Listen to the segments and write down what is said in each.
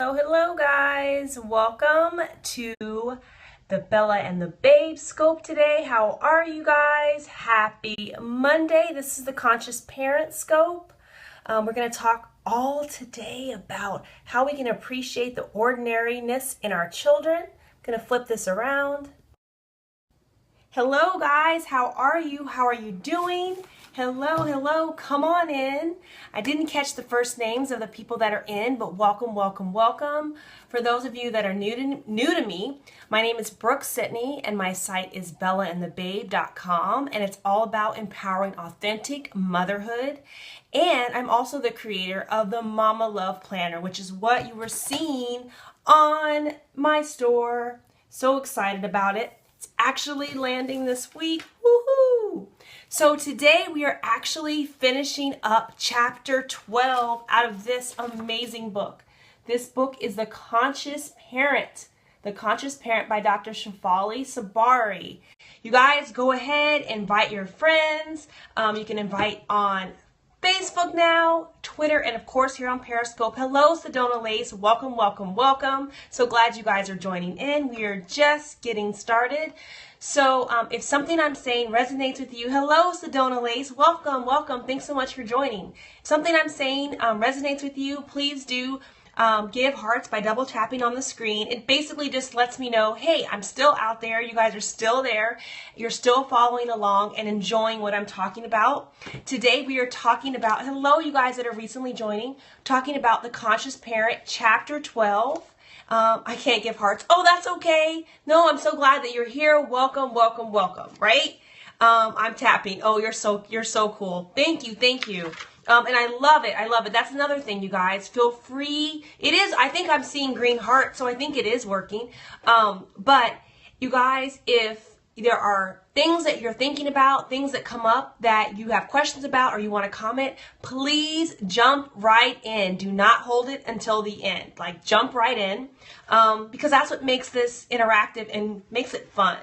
So hello guys, welcome to the Bella and the Babe scope today. How are you guys? Happy Monday. This is the Conscious Parent scope. We're going to talk all today about how we can appreciate the ordinariness in our children. I'm going to flip this around. Hello guys, how are you? How are you doing? Hello, come on in. I didn't catch the first names of the people that are in, but welcome. For those of you that are new to me, my name is Brooke-Sidney and my site is bellaandthebabe.com, and it's all about empowering authentic motherhood. And I'm also the creator of the Mama Love Planner, which is what you were seeing on my store. So excited about it. It's actually landing this week. Woohoo! So today we are actually finishing up chapter 12 out of this amazing book. This book is The Conscious Parent. The Conscious Parent by Dr. Shefali Sabari. You guys go ahead, invite your friends. You can invite on Facebook now, Twitter, and of course here on Periscope. Hello, Sedona Lace. Welcome. So glad you guys are joining in. We are just getting started. So if something I'm saying resonates with you, hello, Sedona Lace. Welcome. Thanks so much for joining. If something I'm saying resonates with you, please do give hearts by double tapping on the screen. It basically just lets me know, hey, I'm still out there. You guys are still there. You're still following along and enjoying what I'm talking about. Today we are talking about, hello, you guys that are recently joining, talking about The Conscious Parent, Chapter 12. I can't give hearts. Oh, that's okay. No, I'm so glad that you're here. Welcome, right? I'm tapping. Oh, you're so cool. Thank you. And I love it. That's another thing, you guys. Feel free. It is, I think I'm seeing green hearts, so I think it is working. But you guys, if there are things that you're thinking about, things that come up that you have questions about or you want to comment, please jump right in. Do not hold it until the end. Like, jump right in, because that's what makes this interactive and makes it fun,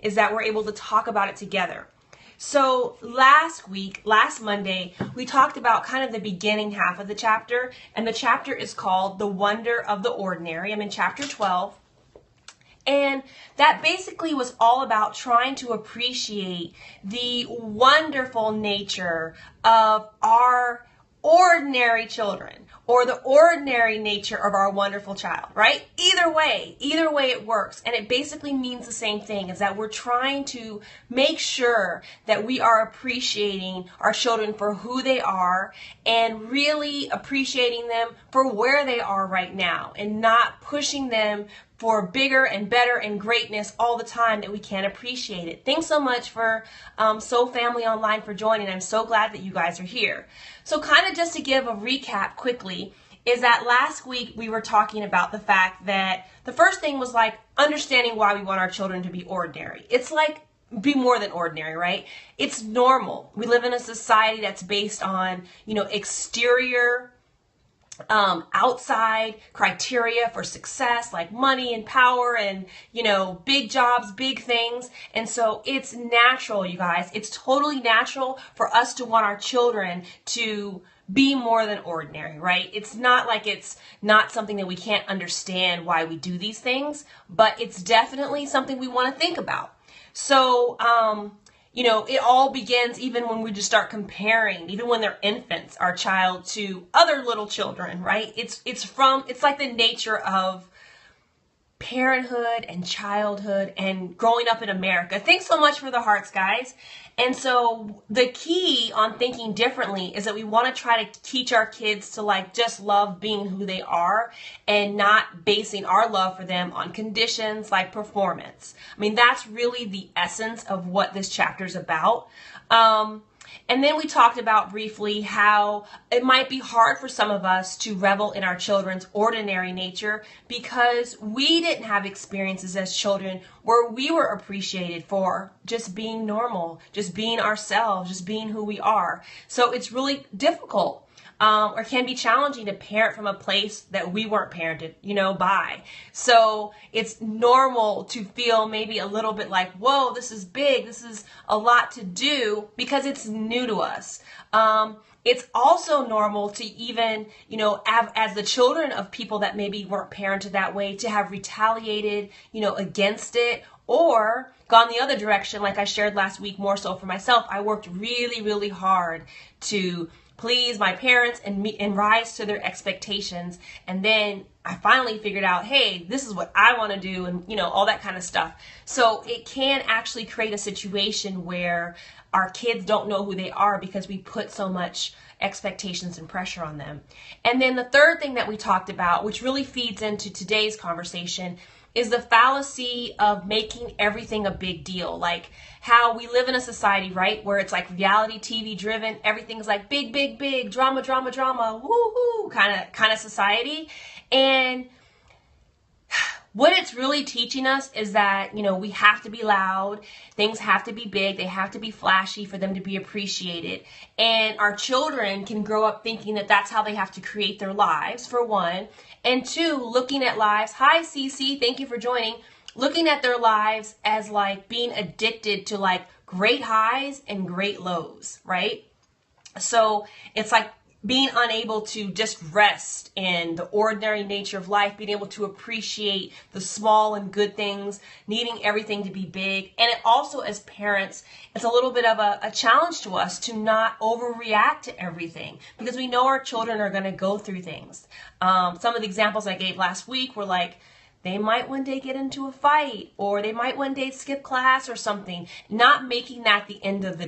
is that we're able to talk about it together. So last Monday, we talked about kind of the beginning half of the chapter, and the chapter is called The Wonder of the Ordinary. I'm in chapter 12. And that basically was all about trying to appreciate the wonderful nature of our ordinary children, or the ordinary nature of our wonderful child, right? Either way it works. And it basically means the same thing, is that we're trying to make sure that we are appreciating our children for who they are and really appreciating them for where they are right now, and not pushing them for bigger and better and greatness all the time that we can't appreciate it. Thanks so much for So Family Online for joining. I'm so glad that you guys are here. So kind of just to give a recap quickly, is that last week we were talking about the fact that the first thing was like understanding why we want our children to be ordinary. It's like be more than ordinary, right? It's normal. We live in a society that's based on, exterior outside criteria for success, like money and power and, big jobs, big things. And so it's natural, you guys. It's totally natural for us to want our children to be more than ordinary, right? It's not like it's not something that we can't understand why we do these things, but it's definitely something we want to think about. So, it all begins even when we just start comparing, even when they're infants, our child to other little children, right? It's like the nature of parenthood and childhood and growing up in America. Thanks so much for the hearts, guys. And so the key on thinking differently is that we want to try to teach our kids to just love being who they are and not basing our love for them on conditions like performance. I mean, that's really the essence of what this chapter is about. And then we talked about briefly how it might be hard for some of us to revel in our children's ordinary nature because we didn't have experiences as children where we were appreciated for just being normal, just being ourselves, just being who we are. So it's really difficult. or can be challenging to parent from a place that we weren't parented, by. So it's normal to feel maybe a little bit like, whoa, this is big. This is a lot to do because it's new to us. It's also normal to even, as the children of people that maybe weren't parented that way, to have retaliated, against it, or gone the other direction. Like I shared last week, more so for myself, I worked really, really hard to please my parents and rise to their expectations. And then I finally figured out, hey, this is what I want to do, and all that kind of stuff. So it can actually create a situation where our kids don't know who they are because we put so much expectations and pressure on them. And then the third thing that we talked about, which really feeds into today's conversation, is the fallacy of making everything a big deal. Like how we live in a society, right, where it's like reality TV driven. Everything's like big, big, big, drama, drama, drama, woo-hoo, kind of society. And what it's really teaching us is that, we have to be loud. Things have to be big. They have to be flashy for them to be appreciated. And our children can grow up thinking that that's how they have to create their lives, for one. And two, looking at lives. Hi, Cece. Thank you for joining. Looking at their lives as like being addicted to like great highs and great lows, right? So it's like being unable to just rest in the ordinary nature of life, being able to appreciate the small and good things, needing everything to be big. And it also, as parents, it's a little bit of a challenge to us to not overreact to everything, because we know our children are going to go through things. Some of the examples I gave last week were like, they might one day get into a fight, or they might one day skip class or something. Not making that the end of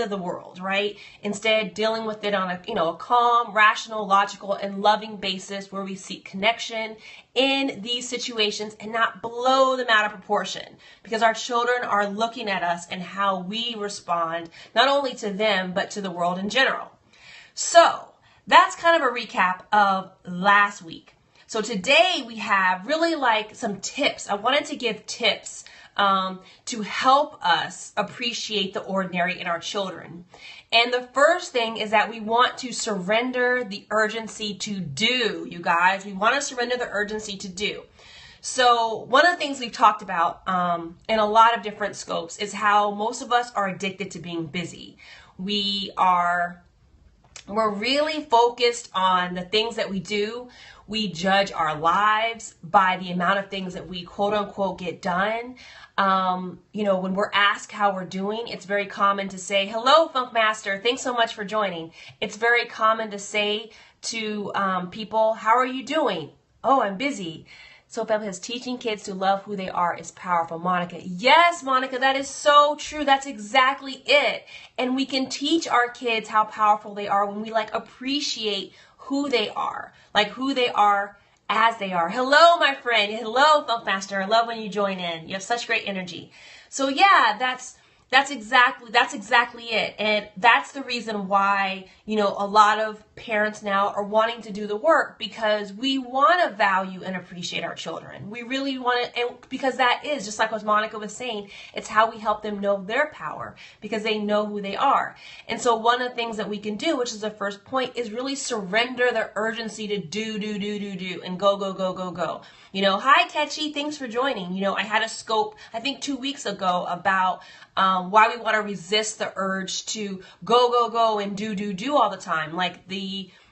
the world, right? Instead, dealing with it on a calm, rational, logical, and loving basis where we seek connection in these situations and not blow them out of proportion, because our children are looking at us and how we respond, not only to them but to the world in general. So that's kind of a recap of last week. So today we have really like some tips. I wanted to give tips to help us appreciate the ordinary in our children. And the first thing is that we want to surrender the urgency to do, you guys. We want to surrender the urgency to do. So one of the things we've talked about in a lot of different scopes is how most of us are addicted to being busy. We're really focused on the things that we do. We judge our lives by the amount of things that we quote unquote get done. When we're asked how we're doing, it's very common to say, hello, Funk Master. Thanks so much for joining. It's very common to say to people, how are you doing? Oh, I'm busy. So Pamela says, teaching kids to love who they are is powerful. Monica. Yes, Monica, that is so true. That's exactly it. And we can teach our kids how powerful they are when we appreciate who they are, like who they are as they are. Hello, my friend. Hello, Funk Master. I love when you join in. You have such great energy. So yeah, that's exactly it. And that's the reason why, a lot of parents now are wanting to do the work, because we want to value and appreciate our children. We really want to, and because that is, just like what Monica was saying, it's how we help them know their power, because they know who they are. And so one of the things that we can do, which is the first point, is really surrender the urgency to do, and go, go, go, go, go. Hi, Ketchy, thanks for joining. I had a scope, I think 2 weeks ago, about why we want to resist the urge to go, go, go, and do all the time. Like the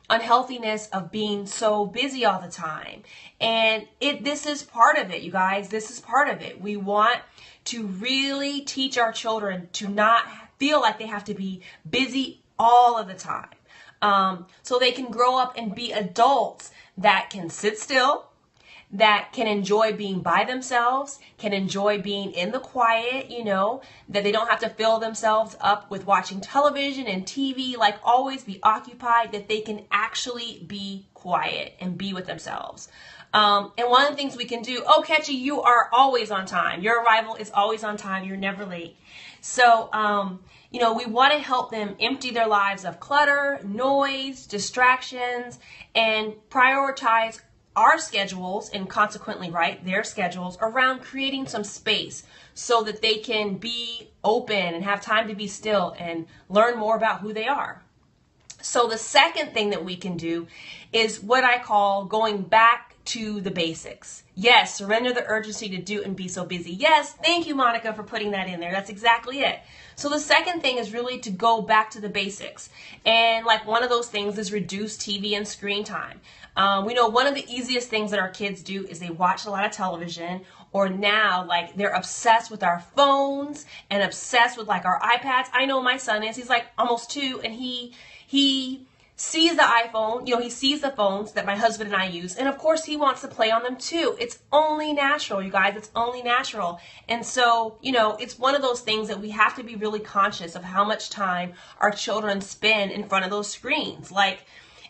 unhealthiness of being so busy all the time. And this is part of it, you guys. This is part of it. We want to really teach our children to not feel like they have to be busy all of the time. So they can grow up and be adults that can sit still, that can enjoy being by themselves, can enjoy being in the quiet, that they don't have to fill themselves up with watching television and TV, like always be occupied, that they can actually be quiet and be with themselves. And one of the things we can do, oh, Ketchy, you are always on time. Your arrival is always on time. You're never late. So, we want to help them empty their lives of clutter, noise, distractions, and prioritize our schedules, and consequently, their schedules, around creating some space so that they can be open and have time to be still and learn more about who they are. So the second thing that we can do is what I call going back to the basics. Yes, surrender the urgency to do and be so busy. Yes, thank you, Monica, for putting that in there. That's exactly it. So the second thing is really to go back to the basics. And like one of those things is reduce TV and screen time. We know one of the easiest things that our kids do is they watch a lot of television, or now like they're obsessed with our phones and obsessed with like our iPads. I know my son is, he's like almost 2, and he sees the iPhone, he sees the phones that my husband and I use, and of course he wants to play on them too. It's only natural, you guys, it's only natural. And so, it's one of those things that we have to be really conscious of how much time our children spend in front of those screens,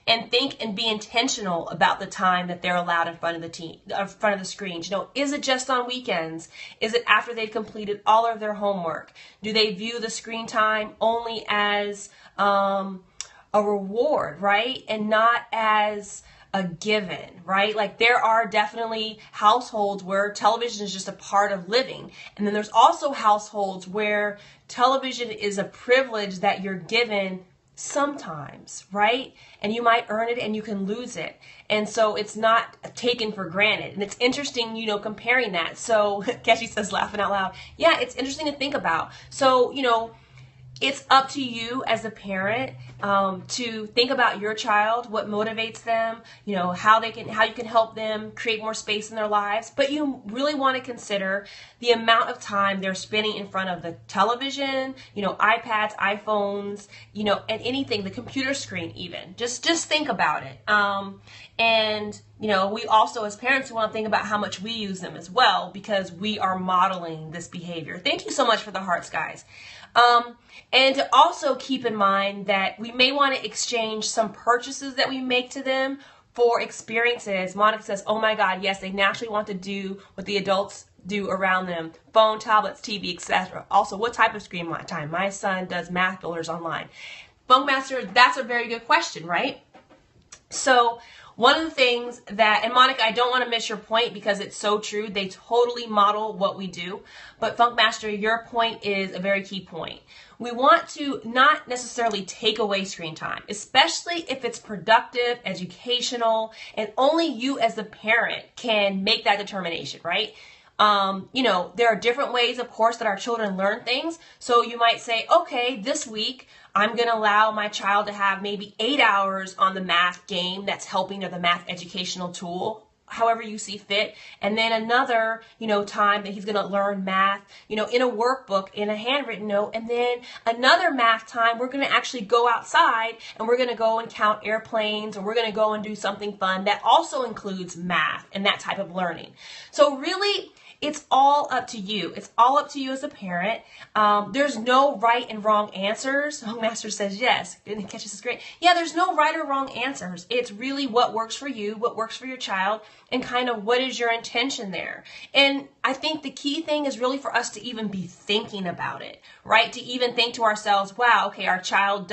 and think and be intentional about the time that they're allowed in front of the screens. Is it just on weekends? Is it after they've completed all of their homework? Do they view the screen time only as a reward, right? And not as a given, right? Like there are definitely households where television is just a part of living. And then there's also households where television is a privilege that you're given sometimes, right? And you might earn it and you can lose it. And so it's not taken for granted. And it's interesting, comparing that. So Keshi says, laughing out loud. Yeah, it's interesting to think about. So, it's up to you as a parent to think about your child, what motivates them, how you can help them create more space in their lives. But you really want to consider the amount of time they're spending in front of the television, iPads, iPhones, and anything, the computer screen even. Just think about it. And we also as parents want to think about how much we use them as well, because we are modeling this behavior. Thank you so much for the hearts, guys. And to also keep in mind that we may want to exchange some purchases that we make to them for experiences. Monica says, oh my God, yes, they naturally want to do what the adults do around them. Phone, tablets, TV, etc. Also, what type of screen time? My son does math builders online. Funkmaster, that's a very good question, right? So one of the things that, and Monica, I don't want to miss your point because it's so true. They totally model what we do. But Funkmaster, your point is a very key point. We want to not necessarily take away screen time, especially if it's productive, educational, and only you as the parent can make that determination, right? There are different ways, of course, that our children learn things. So you might say, okay, this week, I'm going to allow my child to have maybe 8 hours on the math game that's helping, or the math educational tool, however you see fit. And then another, time that he's going to learn math, in a workbook, in a handwritten note. And then another math time, we're going to actually go outside and we're going to go and count airplanes, or we're going to go and do something fun that also includes math and that type of learning. So really, it's all up to you. It's all up to you as a parent. There's no right and wrong answers. Master says yes. And Ketch is great. Yeah, there's no right or wrong answers. It's really what works for you, what works for your child, and kind of what is your intention there. And I think the key thing is really for us to even be thinking about it, right? To even think to ourselves, wow, okay, our child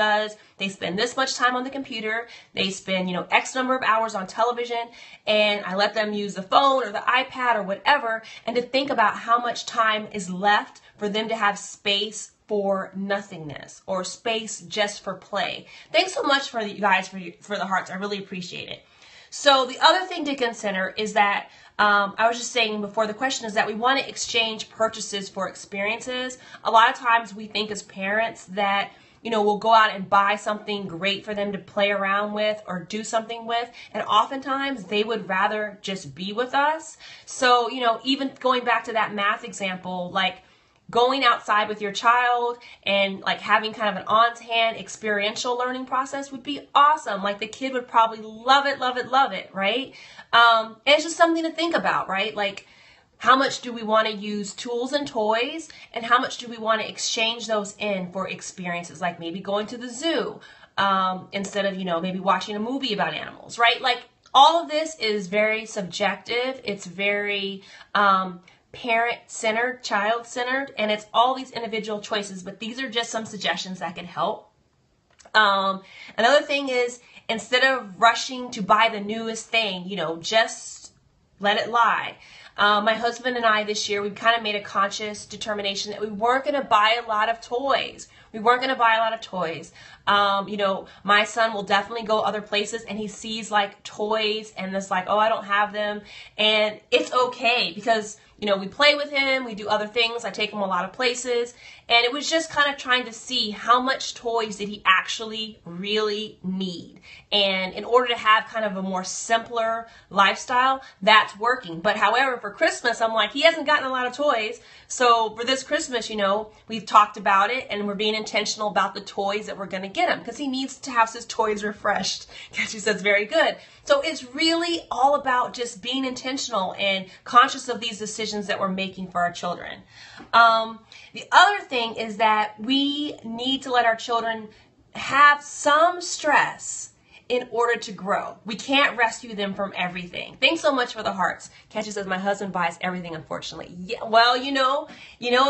they spend this much time on the computer, they spend, X number of hours on television, and I let them use the phone or the iPad or whatever, and to think about how much time is left for them to have space for nothingness or space just for play. Thanks so much for you guys for the hearts. I really appreciate it. So the other thing to consider is that I was just saying before, the question is that we want to exchange purchases for experiences. A lot of times we think as parents that we'll go out and buy something great for them to play around with or do something with. And oftentimes they would rather just be with us. So, even going back to that math example, like going outside with your child and like having kind of an on-hand experiential learning process would be awesome. Like the kid would probably love it, love it, love it, right? And it's just something to think about, right? Like, how much do we want to use tools and toys, and how much do we want to exchange those in for experiences, like maybe going to the zoo instead of, maybe watching a movie about animals, right? Like all of this is very subjective. It's very parent-centered, child-centered, and it's all these individual choices, but these are just some suggestions that can help. Another thing is, instead of rushing to buy the newest thing, just let it lie. My husband and I this year, we kind of made a conscious determination that we weren't going to buy a lot of toys. We weren't going to buy a lot of toys. You know, my son will definitely go other places and he sees like toys and it's like, oh, I don't have them. And it's okay because, you know, we play with him, we do other things. I take him a lot of places. And it was just kind of trying to see how much toys did he actually really need. And in order to have kind of a more simpler lifestyle, that's working. But however, for Christmas, I'm like, he hasn't gotten a lot of toys. So for this Christmas, you know, we've talked about it and we're being intentional about the toys that we're going to get him because he needs to have his toys refreshed. She says, very good. So it's really all about just being intentional and conscious of these decisions that we're making for our children. The other thing is that we need to let our children have some stress in order to grow. We can't rescue them from everything. Thanks so much for the hearts. Kathy says, my husband buys everything, unfortunately. Yeah, well,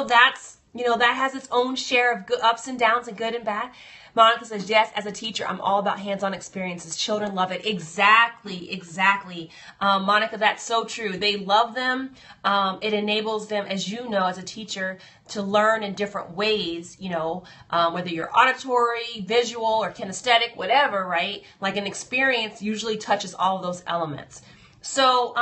that has its own share of good ups and downs and good and bad. Monica says, yes, as a teacher, I'm all about hands-on experiences. Children love it. Exactly. Monica, that's so true. They love them. It enables them, as you know, as a teacher, to learn in different ways, you know, whether you're auditory, visual, or kinesthetic, whatever, right? Like an experience usually touches all of those elements. So,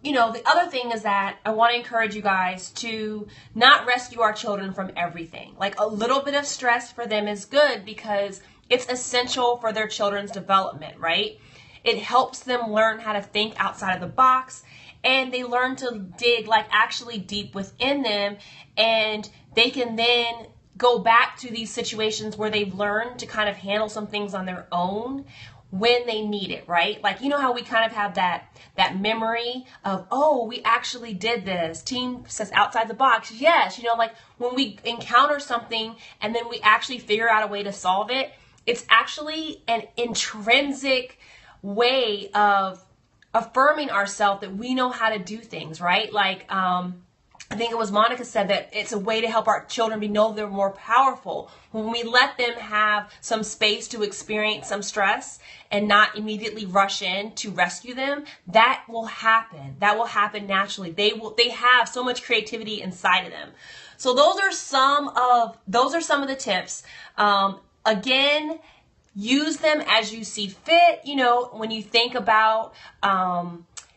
the other thing is that I want to encourage you guys to not rescue our children from everything. Like a little bit of stress for them is good because it's essential for their children's development, right? It helps them learn how to think outside of the box and they learn to dig like actually deep within them and they can then go back to these situations where they've learned to kind of handle some things on their own when they need it, right? Like, you know how we kind of have that memory of, oh, we actually did this. Team says outside the box. Yes, like when we encounter something and then we actually figure out a way to solve it, it's actually an intrinsic way of affirming ourselves that we know how to do things, right? Like, I think it was Monica said that it's a way to help our children know they're more powerful. When we let them have some space to experience some stress and not immediately rush in to rescue them, that will happen. That will happen naturally. They have so much creativity inside of them. So those are some of the tips. Again, use them as you see fit. When you think about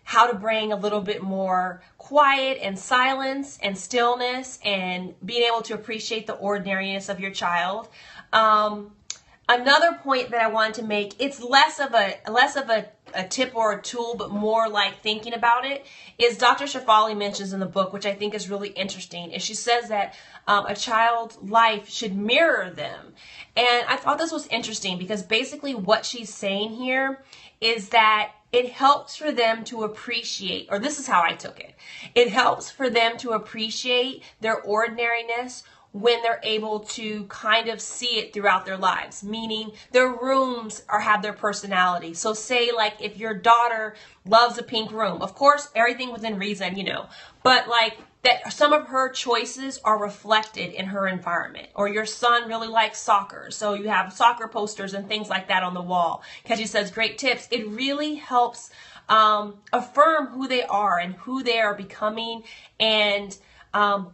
how to bring a little bit more quiet and silence and stillness and being able to appreciate the ordinariness of your child. Another point that I wanted to make, it's less of a tip or a tool, but more like thinking about it, is Dr. Shefali mentions in the book, which I think is really interesting, and she says that a child's life should mirror them. And I thought this was interesting because basically what she's saying here is that it helps for them to appreciate, or this is how I took it. It helps for them to appreciate their ordinariness when they're able to kind of see it throughout their lives, meaning their rooms have their personality. So say like if your daughter loves a pink room, of course, everything within reason, but like that some of her choices are reflected in her environment. Or your son really likes soccer, so you have soccer posters and things like that on the wall. Keji says, great tips. It really helps affirm who they are and who they are becoming and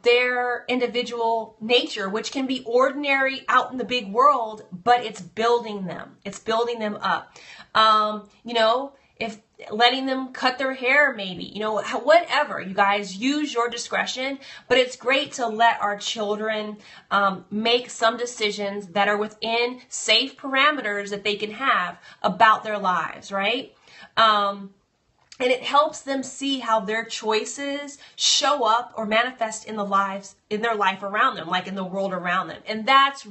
their individual nature, which can be ordinary out in the big world, but it's building them. It's building them up. If letting them cut their hair, maybe, whatever, you guys use your discretion, but it's great to let our children make some decisions that are within safe parameters that they can have about their lives, right? And it helps them see how their choices show up or manifest in their life around them, like in the world around them. And that's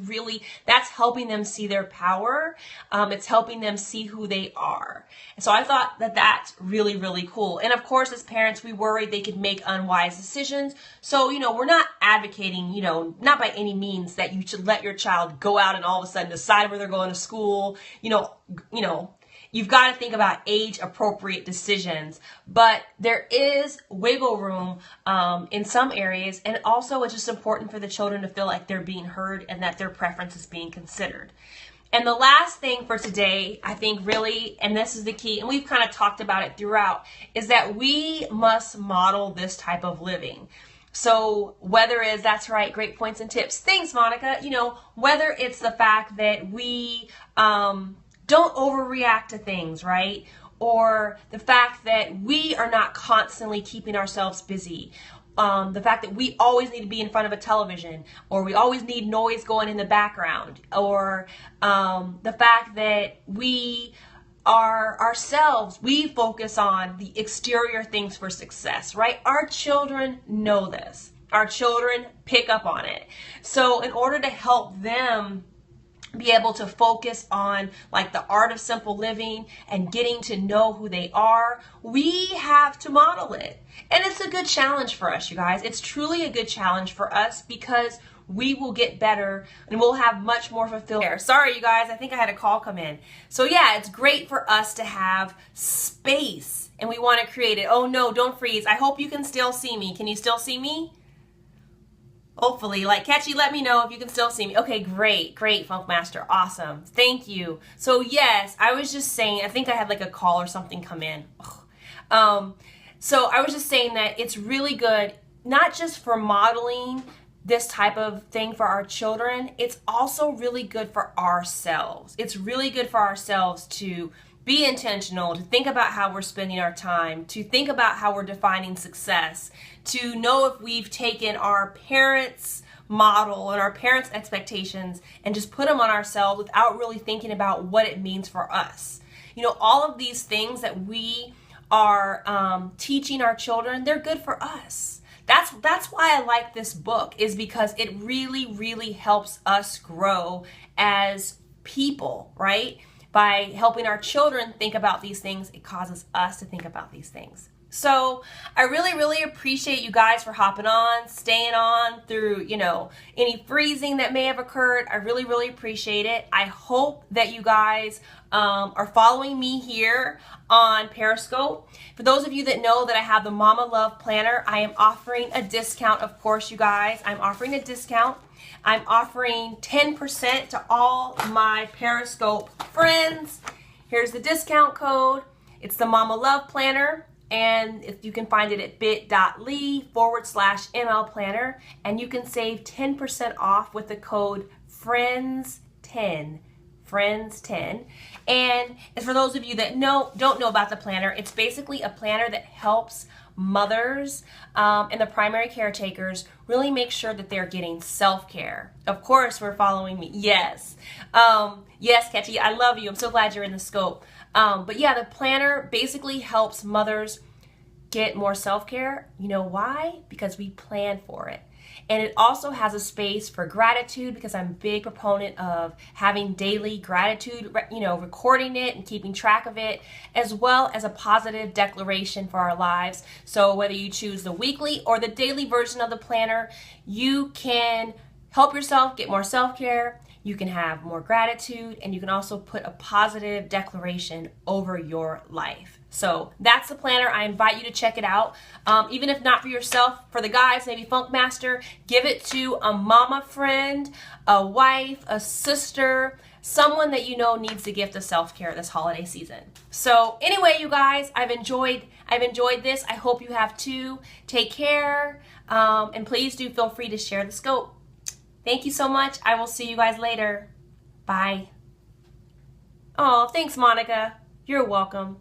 helping them see their power. It's helping them see who they are. And so I thought that that's really, really cool. And of course, as parents, we worry they could make unwise decisions. So, we're not advocating, not by any means that you should let your child go out and all of a sudden decide where they're going to school, You've got to think about age-appropriate decisions, but there is wiggle room in some areas, and also it's just important for the children to feel like they're being heard and that their preference is being considered. And the last thing for today, I think really, and this is the key, and we've kind of talked about it throughout, is that we must model this type of living. So whether it's, that's right, great points and tips. Thanks, Monica. You know, whether it's the fact that we don't overreact to things, right? Or the fact that we are not constantly keeping ourselves busy. The fact that we always need to be in front of a television, or we always need noise going in the background, or the fact that we are ourselves, we focus on the exterior things for success, right? Our children know this. Our children pick up on it. So in order to help them be able to focus on like the art of simple living and getting to know who they are, we have to model it. And it's a good challenge for us, you guys. It's truly a good challenge for us because we will get better and we'll have much more fulfillment. Sorry, you guys, I think I had a call come in. So yeah, it's great for us to have space and we want to create it. Oh no, don't freeze. I hope you can still see me. Can you still see me? Hopefully, like Catchy, let me know if you can still see me. Okay, great, Funk Master, awesome, thank you. So yes, I was just saying, I think I had like a call or something come in. So I was just saying that it's really good, not just for modeling this type of thing for our children, it's also really good for ourselves. It's really good for ourselves to be intentional, to think about how we're spending our time, to think about how we're defining success, to know if we've taken our parents' model and our parents' expectations and just put them on ourselves without really thinking about what it means for us. You know, all of these things that we are teaching our children, they're good for us. That's why I like this book, is because it really helps us grow as people, right? By helping our children think about these things, it causes us to think about these things. So I really appreciate you guys for hopping on, staying on through, you know, any freezing that may have occurred. I really appreciate it. I hope that you guys are following me here on Periscope. For those of you that know that I have the Mama Love Planner, I am offering a discount, of course, you guys. I'm offering a discount. I'm offering 10% to all my Periscope friends. Here's the discount code. It's the Mama Love Planner. And if you can find it at bit.ly/ML Planner, and you can save 10% off with the code FRIENDS10. FRIENDS10. And for those of you that don't know about the planner, it's basically a planner that helps mothers and the primary caretakers really make sure that they're getting self-care. Of course, we're following me. Yes. Yes, Ketchy, I love you. I'm so glad you're in the scope. But yeah, the planner basically helps mothers get more self-care. You know why? Because we plan for it. And it also has a space for gratitude, because I'm a big proponent of having daily gratitude, you know, recording it and keeping track of it, as well as a positive declaration for our lives. So whether you choose the weekly or the daily version of the planner, you can help yourself get more self-care, you can have more gratitude, and you can also put a positive declaration over your life. So that's the planner. I invite you to check it out. Even if not for yourself, for the guys, maybe Funk Master, give it to a mama friend, a wife, a sister, someone that you know needs the gift of self-care this holiday season. So anyway, you guys, I've enjoyed this. I hope you have too. Take care, and please do feel free to share the scope. Thank you so much. I will see you guys later. Bye. Oh, thanks, Monica. You're welcome.